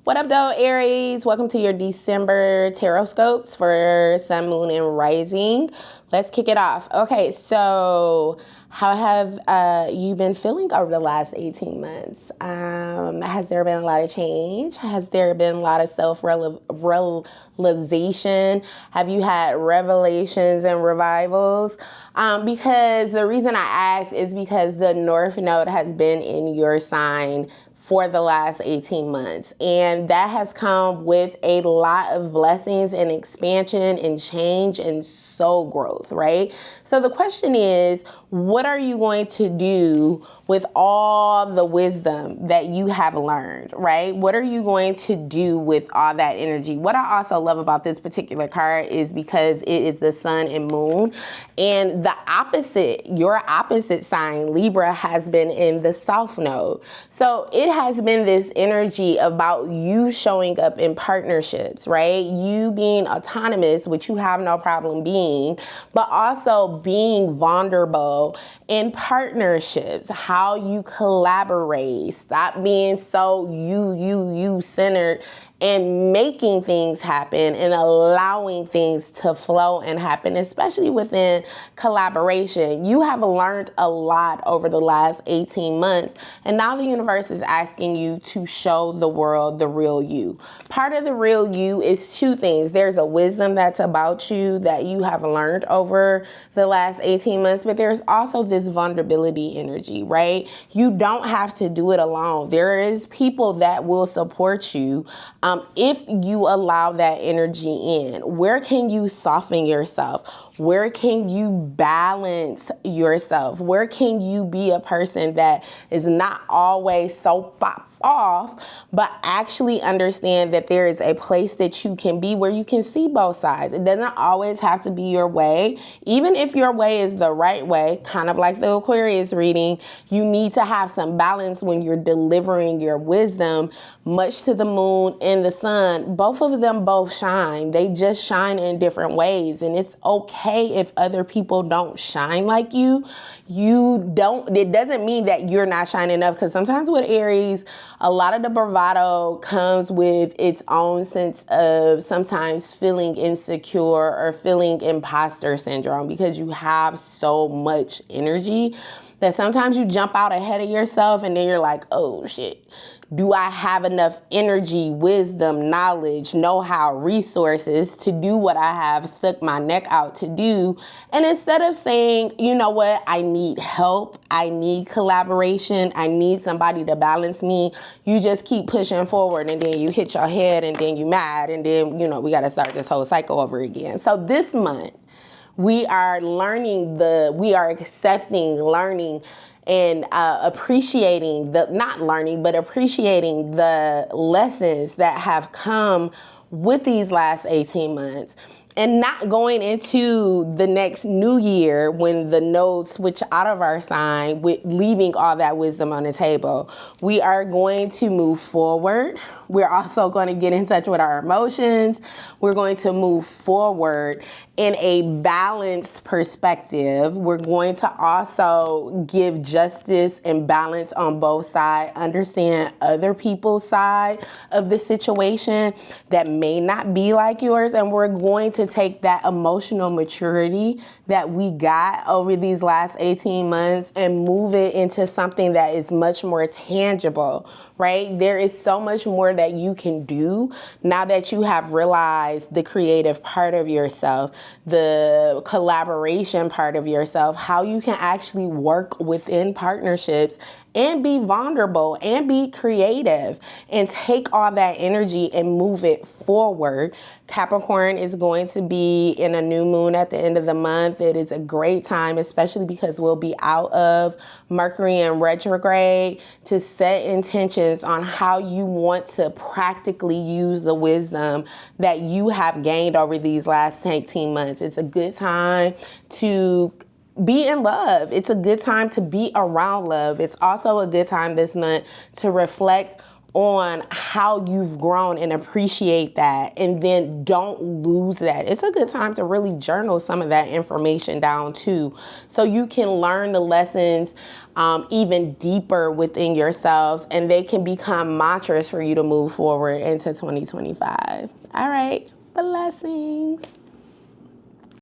What up, though, Aries? Welcome to your December Tarotscopes for Sun, Moon, and Rising. Let's kick it off. Okay, so how have you been feeling over the last 18 months? Has there been a lot of change? Has there been a lot of self-realization? Have you had revelations and revivals? Because the reason I ask is because the North Node has been in your sign for the last 18 months. And that has come with a lot of blessings and expansion and change and soul growth, right? So the question is, what are you going to do with all the wisdom that you have learned, right? What are you going to do with all that energy? What I also love about this particular card is because it is the sun and moon, and the opposite, your opposite sign, Libra, has been in the south node. So it has been this energy about you showing up in partnerships, right? You being autonomous, which you have no problem being, but also being vulnerable in partnerships, how you collaborate, stop being so you centered, and making things happen and allowing things to flow and happen, especially within collaboration. You have learned a lot over the last 18 months, and now the universe is asking you to show the world the real you. Part of the real you is two things. There's a wisdom that's about you that you have learned over the last 18 months, but there's also this vulnerability energy, right? You don't have to do it alone. There is people that will support you if you allow that energy in. Where can you soften yourself? Where can you balance yourself? Where can you be a person that is not always so pop off, but actually understand that there is a place that you can be where you can see both sides? It doesn't always have to be your way. Even if your way is the right way, kind of like the Aquarius reading, you need to have some balance when you're delivering your wisdom. Much to the moon and the sun, both of them both shine. They just shine in different ways, and it's okay if other people don't shine like you. It doesn't mean that you're not shining enough, because sometimes with Aries, a lot of the bravado comes with its own sense of sometimes feeling insecure or feeling imposter syndrome, because you have so much energy that sometimes you jump out ahead of yourself and then you're like, oh shit, do I have enough energy, wisdom, knowledge, know-how, resources to do what I have stuck my neck out to do? And instead of saying, you know what, I need help, I need collaboration, I need somebody to balance me, you just keep pushing forward, and then you hit your head, and then you mad, and then, we got to start this whole cycle over again. So this month, we are learning accepting, learning, and appreciating appreciating the lessons that have come with these last 18 months. And not going into the next new year when the nodes switch out of our sign with leaving all that wisdom on the table. We are going to move forward. We're also going to get in touch with our emotions. We're going to move forward in a balanced perspective. We're going to also give justice and balance on both sides, understand other people's side of the situation that may not be like yours. And we're going to take that emotional maturity that we got over these last 18 months and move it into something that is much more tangible, right? There is so much more that you can do now that you have realized the creative part of yourself, the collaboration part of yourself, how you can actually work within partnerships and be vulnerable and be creative and take all that energy and move it forward. Capricorn is going to be in a new moon at the end of the month. It is a great time, especially because we'll be out of Mercury in retrograde, to set intentions on how you want to practically use the wisdom that you have gained over these last 18 months. It's a good time to be in love. It's a good time to be around love. It's also a good time this month to reflect on how you've grown and appreciate that, and then don't lose that. It's a good time to really journal some of that information down too, so you can learn the lessons even deeper within yourselves, and they can become mantras for you to move forward into 2025. All right, blessings.